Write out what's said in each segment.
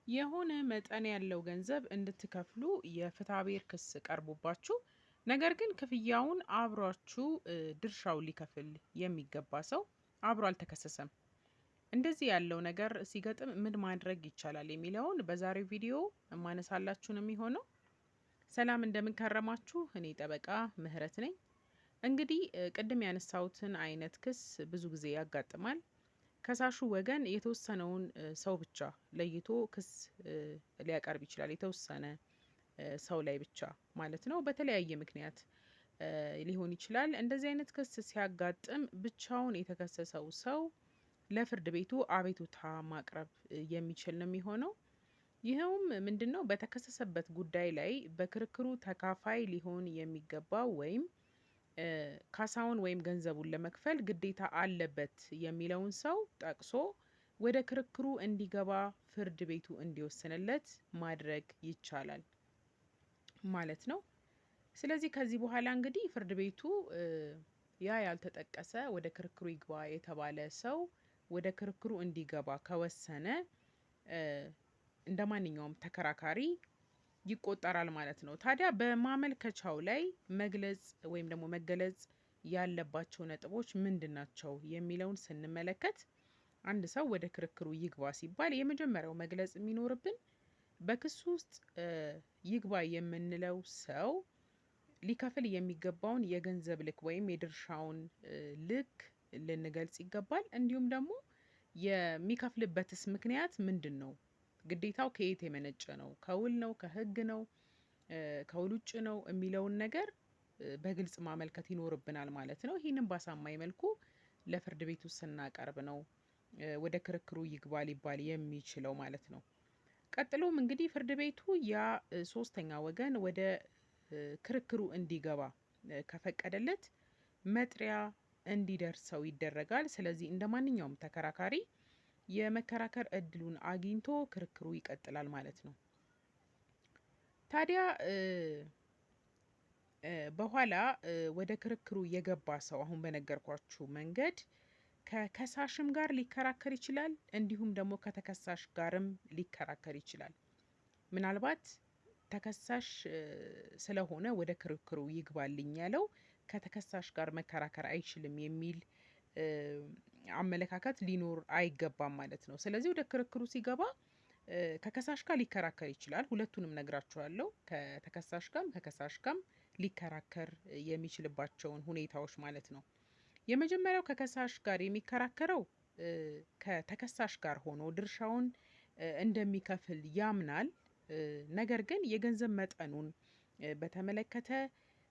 የሆነ መጠን ያለው ገንዘብ እንድትከፍሉ የፍትሐብሔር ክስ ቀርቦባችሁ ነገር ግን ክፍያውን አብሯችሁ ድርሻውን ሊከፍል የሚገባ ሰው አብሮ አልተከሰሰም። እንደዚህ ያለው ነገር ሲገጥም ምን ማድረግ ይቻላል የሚለውን በዛሬው ቪዲዮ የማነሳላችሁ ነው የሚሆነው። ሰላም እንደምን ከረማችሁ? እኔ ጠበቃ ምህረት ነኝ። እንግዲህ ቅድም ያነሳሁትን አይነት ክስ ብዙ ጊዜ ያጋጥማል። ከሳሹ ወገን የተወሰነውን ሰው ብቻ ለይቶ ክስ ሊያቀርብ ይችላል። የተወሰነ ሰው ላይ ብቻ ማለት ነው። በተለያየ ምክንያት ሊሆን ይችላል። እንደዚህ አይነት ክስ ሲያጋጥም ብቻውን የተከሰሰው ሰው ለፍርድ ቤቱ አቤቱታ ማቅረብ የሚችል ነው የሚሆነው። ይኸውም ምንድነው? በተከሰሰበት ጉዳይ ላይ በክርክሩ ተካፋይ ሊሆን የሚገባው ወይም ካሳውን ወይም ገንዘቡን ለመክፈል ግዴታ አለበት የሚለውን ሰው ጠቅሶ ወደ ክርክሩ እንዲገባ ፍርድ ቤቱ እንዲወስንለት ማድረግ ይቻላል ማለት ነው። ስለዚህ ከዚህ በኋላ እንግዲህ ፍርድ ቤቱ ያ ያልተጠቀሰ ወደ ክርክሩ ይግባ የተባለ ሰው ወደ ክርክሩ እንዲገባ ከወሰነ እንደማንኛውም ተከራካሪ ይቆጠራል ማለት ነው። ታዲያ በማመልከቻው ላይ መግለጽ ወይም ደግሞ መገለጽ ያለባቸው ነጥቦች ምንድን ናቸው የሚለውን ስንመለከት አንድ ሰው ወደ ክርክሩ ይግባ ሲባል የመጀመሪያው መግለጽ የሚኖርብን በክሱ ውስጥ ይግባ የምንለው ሰው ሊከፍል የሚገባውን የገንዘብ ልክ ወይም የድርሻውን ልክ ልንገልጽ ይገባል። እንዲሁም ደግሞ የሚከፍልበትስ ምክንያት ምንድን ነው? ግዴታው ከየት የመነጨ ነው? ከውል ነው? ከህግ ነው? ከውል ውጭ ነው የሚለውን ነገር በግልጽ ማመልከት ይኖርብናል ማለት ነው። ይህንን ባሳማኝ መልኩ ለፍርድ ቤቱ ስናቀርብ ነው ወደ ክርክሩ ይግባ ሊባል የሚችለው ማለት ነው። ቀጥሎም እንግዲህ ፍርድ ቤቱ ያ ሶስተኛ ወገን ወደ ክርክሩ እንዲገባ ከፈቀደለት መጥሪያ እንዲደርሰው ይደረጋል። ስለዚህ እንደ ማንኛውም ተከራካሪ የመከራከር እድሉን አግኝቶ ክርክሩ ይቀጥላል ማለት ነው። ታዲያ በኋላ ወደ ክርክሩ የገባ ሰው አሁን በነገርኳችሁ መንገድ ከከሳሽም ጋር ሊከራከር ይችላል፣ እንዲሁም ደግሞ ከተከሳሽ ጋርም ሊከራከር ይችላል። ምናልባት ተከሳሽ ስለሆነ ወደ ክርክሩ ይግባልኝ ያለው ከተከሳሽ ጋር መከራከር አይችልም የሚል አመለካከት ሊኖር አይገባም ማለት ነው። ስለዚህ ወደ ክርክሩ ሲገባ ከከሳሽ ጋር ሊከራከር ይችላል። ሁለቱንም ነግራችኋለሁ። ከተከሳሽ ጋርም ከከሳሽ ጋርም ሊከራከር የሚችልባቸውን ሁኔታዎች ማለት ነው። የመጀመሪያው ከከሳሽ ጋር የሚከራከረው ከተከሳሽ ጋር ሆኖ ድርሻውን እንደሚከፍል ያምናል። ነገር ግን የገንዘብ መጠኑን በተመለከተ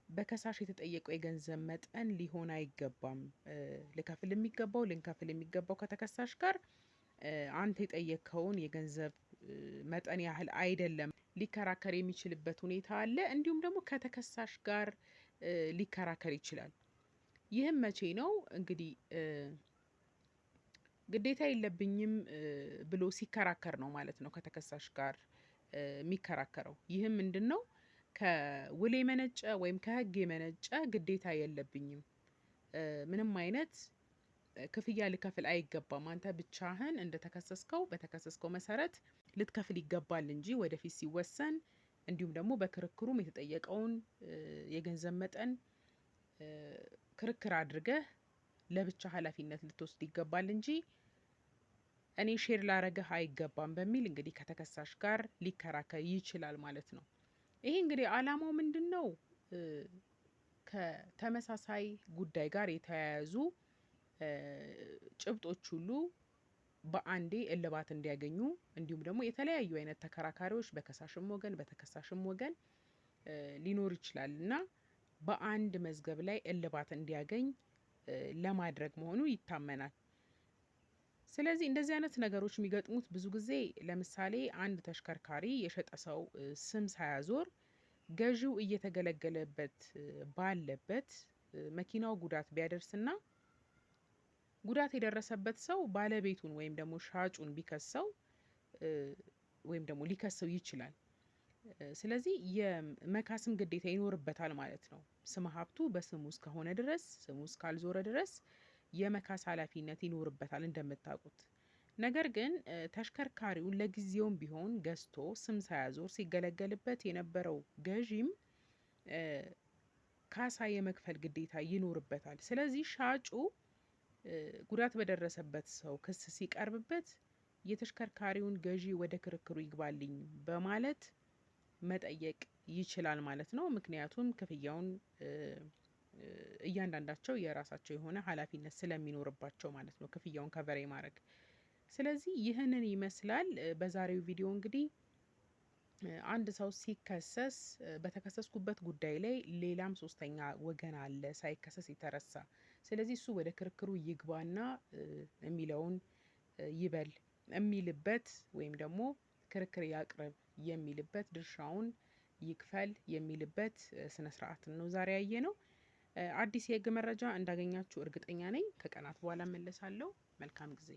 በከሳሽ የተጠየቀው የገንዘብ መጠን ሊሆን አይገባም። ልንከፍል የሚገባው ከተከሳሽ ጋር አንተ የጠየከውን የገንዘብ መጠን ያህል አይደለም ሊከራከር የሚችልበት ሁኔታ አለ። እንዲሁም ደግሞ ከተከሳሽ ጋር ሊከራከር ይችላል። ይህም መቼ ነው? እንግዲህ ግዴታ የለብኝም ብሎ ሲከራከር ነው ማለት ነው ከተከሳሽ ጋር የሚከራከረው። ይህም ምንድነው? ከውል የመነጨ ወይም ከህግ የመነጨ ግዴታ የለብኝም፣ ምንም አይነት ክፍያ ልከፍል አይገባም፣ አንተ ብቻህን እንደተከሰስከው በተከሰስከው መሰረት ልትከፍል ይገባል እንጂ ወደፊት ሲወሰን እንዲሁም ደግሞ በክርክሩም የተጠየቀውን የገንዘብ መጠን ክርክር አድርገህ ለብቻ ኃላፊነት ልትወስድ ይገባል እንጂ እኔ ሼር ላረግህ አይገባም በሚል እንግዲህ ከተከሳሽ ጋር ሊከራከር ይችላል ማለት ነው። ይሄ እንግዲህ አላማው ምንድነው? ከተመሳሳይ ጉዳይ ጋር የተያያዙ ጭብጦች ሁሉ በአንዴ እልባት እንዲያገኙ እንዲሁም ደግሞ የተለያዩ አይነት ተከራካሪዎች በከሳሽም ወገን በተከሳሽም ወገን ሊኖር ይችላል እና በአንድ መዝገብ ላይ እልባት እንዲያገኝ ለማድረግ መሆኑ ይታመናል። ስለዚህ እንደዚህ አይነት ነገሮች የሚገጥሙት ብዙ ጊዜ ለምሳሌ አንድ ተሽከርካሪ የሸጠ ሰው ስም ሳያዞር ገዢው እየተገለገለበት ባለበት መኪናው ጉዳት ቢያደርስና ጉዳት የደረሰበት ሰው ባለቤቱን ወይም ደግሞ ሻጩን ቢከሰው ወይም ደግሞ ሊከሰው ይችላል። ስለዚህ የመካስም ግዴታ ይኖርበታል ማለት ነው። ስመ ሀብቱ በስሙ እስከሆነ ድረስ፣ ስሙ እስካልዞረ ድረስ የመካስ ኃላፊነት ይኖርበታል እንደምታውቁት። ነገር ግን ተሽከርካሪውን ለጊዜውም ቢሆን ገዝቶ ስም ሳያዞር ሲገለገልበት የነበረው ገዢም ካሳ የመክፈል ግዴታ ይኖርበታል። ስለዚህ ሻጩ ጉዳት በደረሰበት ሰው ክስ ሲቀርብበት የተሽከርካሪውን ገዢ ወደ ክርክሩ ይግባልኝ በማለት መጠየቅ ይችላል ማለት ነው። ምክንያቱም ክፍያውን እያንዳንዳቸው የራሳቸው የሆነ ኃላፊነት ስለሚኖርባቸው ማለት ነው፣ ክፍያውን ከቨር የማድረግ። ስለዚህ ይህንን ይመስላል በዛሬው ቪዲዮ እንግዲህ አንድ ሰው ሲከሰስ በተከሰስኩበት ጉዳይ ላይ ሌላም ሶስተኛ ወገን አለ ሳይከሰስ የተረሳ። ስለዚህ እሱ ወደ ክርክሩ ይግባና የሚለውን ይበል የሚልበት ወይም ደግሞ ክርክር ያቅርብ የሚልበት ድርሻውን ይክፈል የሚልበት ስነ ስርዓት ነው ዛሬ ያየነው። አዲስ የህግ መረጃ እንዳገኛችሁ እርግጠኛ ነኝ። ከቀናት በኋላ እመለሳለሁ። መልካም ጊዜ